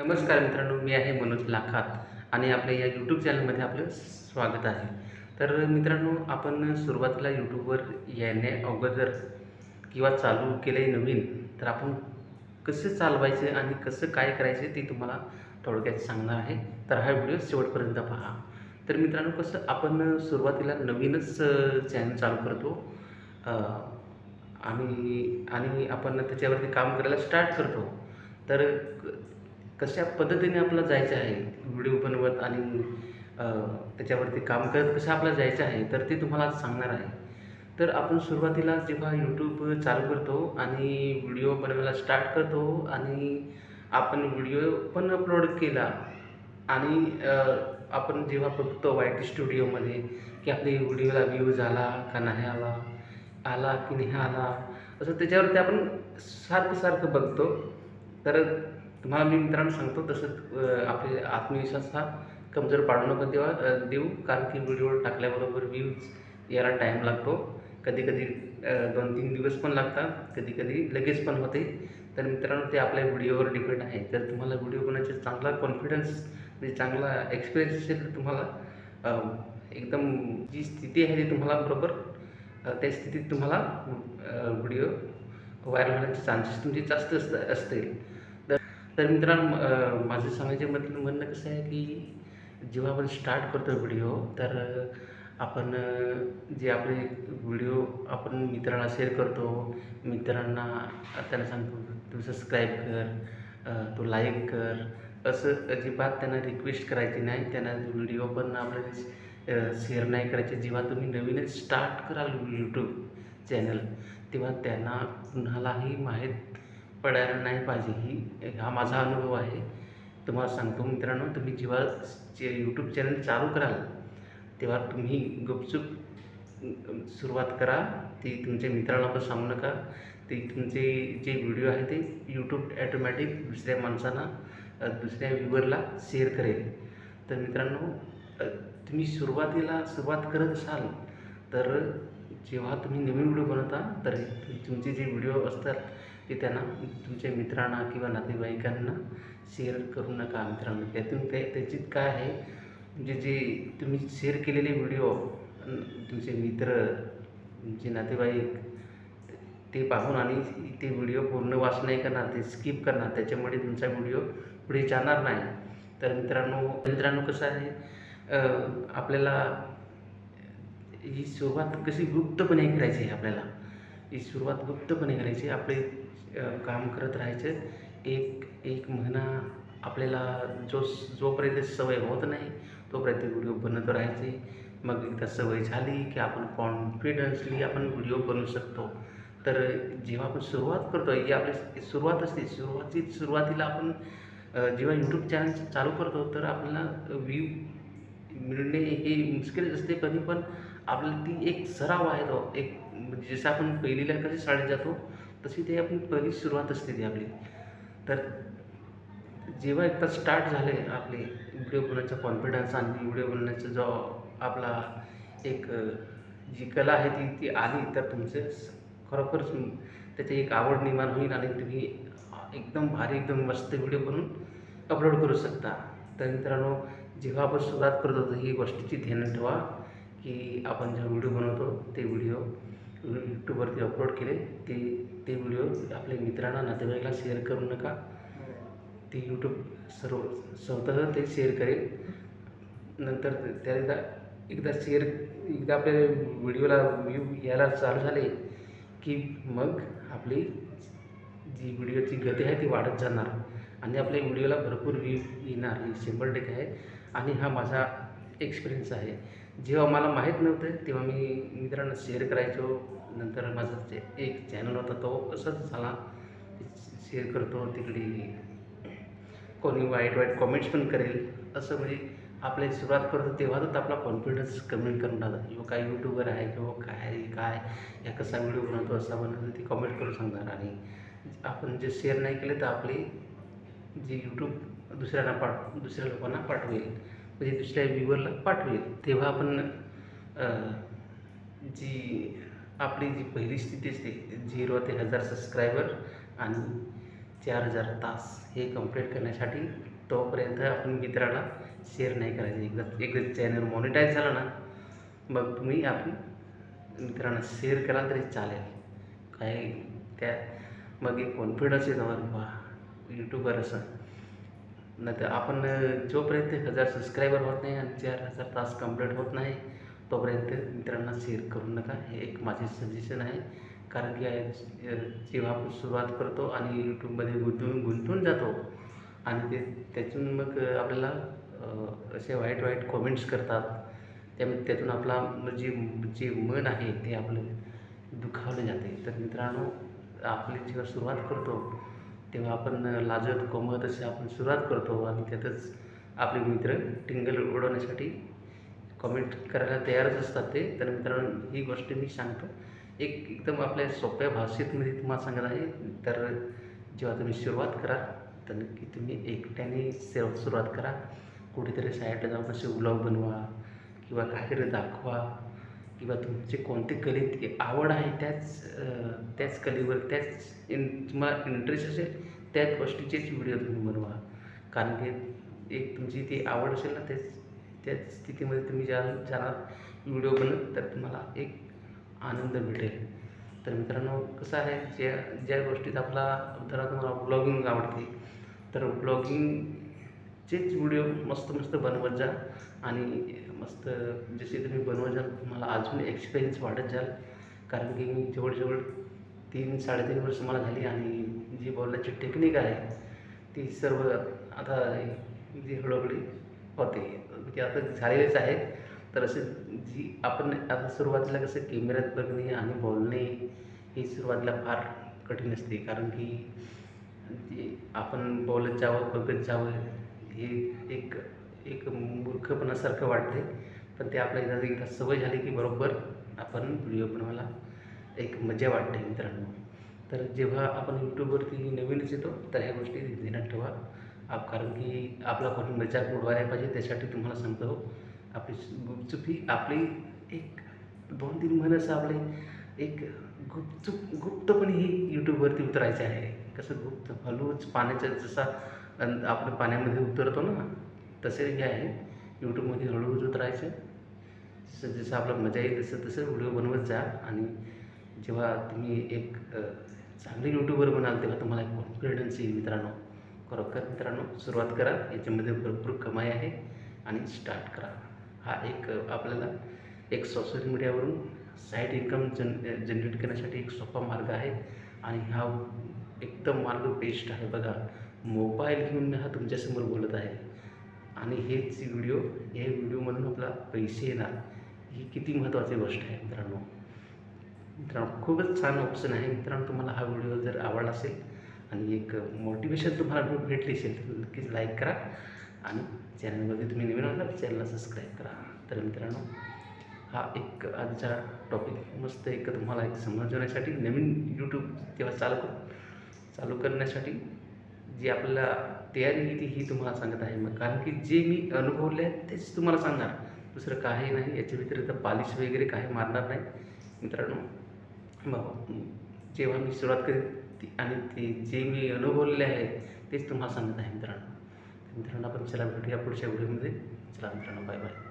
नमस्कार मित्रांनो, मी आहे मनोज लाखात आणि आपल्या या यूट्यूब चॅनलमध्ये आपलं स्वागत आहे. तर मित्रांनो, आपण सुरुवातीला यूट्यूबवर येण्या अगोदर किंवा चालू केलं आहे नवीन, तर आपण कसं चालवायचं आणि कसं काय करायचं ते तुम्हाला थोडक्यात सांगणार आहे. तर हा व्हिडिओ शेवटपर्यंत पहा. तर मित्रांनो, कसं आपण सुरुवातीला नवीनच चॅनल चालू करतो अ, आणि आणि आपण त्याच्यावरती काम करायला स्टार्ट करतो. तर कशा पद्धतीने आपल्याला जायचं आहे, व्हिडिओ बनवत आणि त्याच्यावरती काम करत कसं आपल्याला जायचं आहे, तर ते तुम्हाला आज सांगणार आहे. तर आपण सुरुवातीला जेव्हा यूट्यूब चालू करतो आणि व्हिडिओ बनवायला स्टार्ट करतो आणि आपण व्हिडिओ पण अपलोड केला आणि आपण जेव्हा बघतो वाय टी स्टुडिओमध्ये की आपल्या व्हिडिओला व्ह्यूज आला का नाही आला, आला की नाही आला, असं त्याच्यावरती आपण सारखं बघतो. तर तुम्हाला मी मित्रांनो सांगतो तसंच आपले आत्मविश्वास हा कमजोर पाडू नका देऊ, कारण की व्हिडिओ टाकल्याबरोबर व्ह्यूज यायला टाईम लागतो. कधी-कधी 2-3 दिवस पण लागतात, कधी-कधी लगेच पण होते. तर मित्रांनो, ते आपल्या व्हिडिओवर डिपेंड आहे. जर तुम्हाला व्हिडिओ बनवायचा चांगला कॉन्फिडन्स म्हणजे चांगला एक्सपिरियन्स असेल, तर तुम्हाला एकदम जी स्थिती आहे ती तुम्हाला बरोबर त्या स्थितीत तुम्हाला व्हिडिओ व्हायरल होण्याचे चान्सेस तुमचे जास्त असतील. तर मित्रांनो, माझं सांगायचं म्हणणं कसं आहे की जेव्हा आपण स्टार्ट करतो व्हिडिओ, तर आपण जे आपले व्हिडिओ आपण मित्रांना शेअर करतो, मित्रांना त्यांना सांगतो तू सबस्क्राईब कर, तू लाईक कर, असं अजिबात त्यांना रिक्वेस्ट करायची नाही. त्यांना व्हिडिओ पण आपल्याला शेअर नाही करायचे. जेव्हा तुम्ही नवीनच स्टार्ट कराल यूट्यूब चॅनल, तेव्हा त्यांना कुणालाही माहीत पडायला नाही पाहिजे. हा माझा अनुभव आहे. तुम्हाला सांगतो मित्रांनो, तुम्ही जेव्हा यूट्यूब चॅनल चालू कराल, तेव्हा तुम्ही गुपचूप सुरुवात करा. ती तुमच्या मित्रांना पण सांगू नका. ते तुमचे जे व्हिडिओ आहे ते यूट्यूब ॲटोमॅटिक दुसऱ्या माणसांना दुसऱ्या व्ह्यूवरला शेअर करेल. तर मित्रांनो, तुम्ही सुरुवात करत असाल, तर जेव्हा तुम्ही नवीन व्हिडिओ बनवता, तर तुमचे जे व्हिडिओ असतात ते त्यांना तुमच्या मित्रांना किंवा नातेवाईकांना शेअर करू नका मित्रांनो. त्याच्यात काय आहे, म्हणजे जे तुम्ही शेअर केलेले व्हिडिओ तुमचे मित्र, तुमचे नातेवाईक ते पाहून आणि ते व्हिडिओ पूर्ण वॉच नाही करणार, ते स्किप करणार. त्याच्यामुळे तुमचा व्हिडिओ पुढे जाणार नाही. तर मित्रांनो कसं आहे, आपल्याला ही सुरुवात कशी गुप्तपणे करायची आहे. आपल्याला ही सुरुवात गुप्तपणे करायची. आपले काम करत राहायचं. एक महिना आपल्याला जोपर्यंत सवय होत नाही तोपर्यंत व्हिडिओ बनवत राहायचे. मग एकदा सवय झाली की आपण कॉन्फिडन्सली आपण व्हिडिओ बनवू शकतो. तर जेव्हा आपण सुरुवात करतो, ही आपली सुरुवात असते. सुरुवातीला आपण जेव्हा यूट्यूब चॅनल चालू करतो, तर आपल्याला व्ह्यू मिळणे हे मुश्किलच असते कधी. पण आपल्याला ती एक सराव आहे तो. एक म्हणजे जसं आपण पहिलीला कशी शाळेत जातो, तशी ते आपण पहिली सुरुवात असते ती आपली. तर जेव्हा एकदा स्टार्ट झाले आपले व्हिडिओ बनवण्याचा कॉन्फिडन्स आणि व्हिडिओ बनवण्याचा जो आपला एक जी कला आहे ती आली, तर तुमचं खरोखरच त्याची एक आवड निर्माण होईल आणि तुम्ही एकदम भारी, एकदम मस्त व्हिडिओ बनवून अपलोड करू शकता. तर मित्रांनो, जेव्हा आपण सुरुवात करतो, तर ही गोष्टीची ध्यान ठेवा की आपण जेव्हा व्हिडिओ बनवतो, ते व्हिडिओ यूट्यूबवरती अपलोड केले, ते व्हिडिओ आपल्या मित्रांना, नातेवाईकाला शेअर करू नका. ते यूट्यूब स्वतः ते शेअर करेल. नंतर एकदा आपल्या व्हिडिओला व्ह्यू यायला चालू झाले की मग आपली जी व्हिडिओची गती आहे ती वाढत जाणार आणि आपल्या व्हिडिओला भरपूर व्ह्यू येणार, हे 100% आहे. आणि हा माझा एक्सपिरियन्स आहे. जेव्हा मला माहीत नव्हतं तेव्हा मी मित्रांना शेअर करायचो. नंतर माझा एक चॅनल होता, तो असंच झाला. शेअर करतो, तिकडे कोणी वाईट कॉमेंट्स पण करेल. असं म्हणजे आपली सुरुवात करतो तेव्हाच आपला कॉन्फिडन्स कमी करणार. किंवा काय यूट्यूबर आहे किंवा काय या कसा व्हिडिओ बनवतो, असा बनवतो, ते कॉमेंट करून सांगणार. आणि आपण जे शेअर नाही केले, तर आपले जे यूट्यूब दुसऱ्या लोकांना पाठवेल, म्हणजे दुसऱ्या व्ह्यूवरला पाठवेल. तेव्हा आपण आपली जी पहिली स्थिती असते 0 ते 1000 सबस्क्रायबर आणि 4000 तास हे कंप्लीट करण्यासाठी तोपर्यंत आपण मित्राला शेअर नाही करायचं. एकदा चॅनल मॉनिटाईज झालं ना, मग तुम्ही आपण मित्रांना शेअर कराल तरी चालेल. काय त्या मग एक कॉन्फिडन्स येतो, बा यूट्यूबर असं. नाही तर आपण जोपर्यंत 1000 सबस्क्रायबर होत नाही आणि 4000 तास कंप्लीट होत नाही, तोपर्यंत मित्रांना शेअर करू नका. हे एक माझे सजेशन आहे. कारण की जेव्हा आपण सुरुवात करतो आणि यूट्यूबमध्ये गुंतून जातो आणि त्यातून मग आपल्याला असे वाईट कॉमेंट्स करतात. त्यातून आपला जे मन आहे ते आपलं दुखावलं जाते. तर मित्रांनो, आपली जेव्हा सुरुवात करतो तेव्हा आपण लाजत कोमत असे आपण सुरुवात करतो आणि त्यातच आपले मित्र टिंगल उडवण्यासाठी कमेंट करायला तयारच असतात ते. तर मित्रांनो, ही गोष्ट मी सांगतो एकदम आपल्या सोप्या भाषेत मी तुम्हाला सांगत आहे. तर जेव्हा तुम्ही सुरुवात करा तर नक्की तुम्ही एकट्याने सुरुवात करा. कुठेतरी साईडला जाऊन असे व्लॉग बनवा किंवा काहीतरी दाखवा किंवा तुमचे कोणते कलेत आवड आहे त्याच कलेवर तुम्हाला इंटरेस्ट असेल त्याच गोष्टीचेच व्हिडिओ तुम्ही बनवा. कारण की एक तुमची ती आवड असेल ना, त्याच स्थितीमध्ये तुम्ही जाणार व्हिडिओ बनत तर तुम्हाला एक आनंद भेटेल. तर मित्रांनो, कसं आहे, ज्या गोष्टीत तुम्हाला ब्लॉगिंग आवडते तर ब्लॉगिंगचेच व्हिडिओ मस्त बनवत जा आणि मस्त जसे तुम्ही बनवत जाल तुम्हाला अजून एक्सपिरियन्स वाढत जाल. कारण की मी जवळजवळ 3-3.5 वर्ष मला झाली आणि जी बोलण्याची टेक्निक आहे ती सर्व आता जी हळूहळू होते म्हणजे आता झालेलेच आहे. तर जी आपण आता सुरुवातीला कसं कॅमेऱ्यात बघणे आणि बोलणे ही सुरुवातीला फार कठीण असते. कारण की जे आपण बोलत जावं बघत जावं हे एक मूर्खपणासारखं वाटते. पण ते आपल्याला एकदा सवय झाली की बरोबर आपण व्हिडिओ बनवायला एक मजा वाटते मित्रांनो. तर जेव्हा आपण यूट्यूबवरती नवीनच येतो तर ह्या गोष्टी ध्यानात ठेवा. कारण की आपला कोणी मजाक उडवायला पाहिजे त्यासाठी तुम्हाला सांगतो. आपली गुपचुपी आपली एक 2-3 महिने असं आपले एक गुप्तपणे ही यूट्यूबवरती उतरायचे आहे. कसं गुप्त हळूच पाण्याच्या जसा आपण पाण्यामध्ये उतरतो ना, तसे हे आहे यूट्यूबमध्ये हळूहळू उतरायचं. जसं आपला मजा येईल तसं व्हिडिओ बनवत जा. आणि जेव्हा तुम्ही एक चांगले यूट्यूबर बनाल तेव्हा तुम्हाला एक कॉन्फिडन्स येईल मित्रांनो. खरोखर मित्रांनो, सुरुवात करा. याच्यामध्ये भरपूर कमाई आहे आणि स्टार्ट करा. हा एक आपल्याला एक सोशल मीडियावरून साईड इन्कम जनरेट करण्यासाठी एक सोपा मार्ग आहे आणि हा एकदम मार्ग बेस्ट आहे. बघा, मोबाईल घेऊन मी तुमच्यासमोर बोलत आहे आणि हे व्हिडिओमधून आपला पैसे येणार, ही किती महत्त्वाची गोष्ट आहे मित्रांनो. खूपच छान ऑप्शन आहे मित्रांनो. तुम्हाला हा व्हिडिओ जर आवडला असेल आणि एक मोटिवेशन तुम्हाला भेटली असेल तर नक्कीच लाईक करा आणि चॅनलमध्ये तुम्ही नवीन आला तर चॅनलला सबस्क्राईब करा. तर मित्रांनो, हा एक आजचा टॉपिक मस्त एक तुम्हाला एक समजवण्यासाठी नवीन यूट्यूब तेव्हा चालू करण्यासाठी जी आपल्याला तयारी येते ही तुम्हाला सांगत आहे. मग कारण की जे मी अनुभवले आहे तेच तुम्हाला सांगणार, दुसरं काही नाही. याच्या व्यतिरिक्त पॉलिश वगैरे काही मारणार नाही मित्रांनो. मग जेव्हा मी सुरुवात करेन आणि ते जे मी अनुभवलेले आहे तेच तुम्हाला सांगत आहे मित्रांनो. आपण चला भेटूया पुढच्या व्हिडिओमध्ये. चला मित्रांनो, बाय बाय.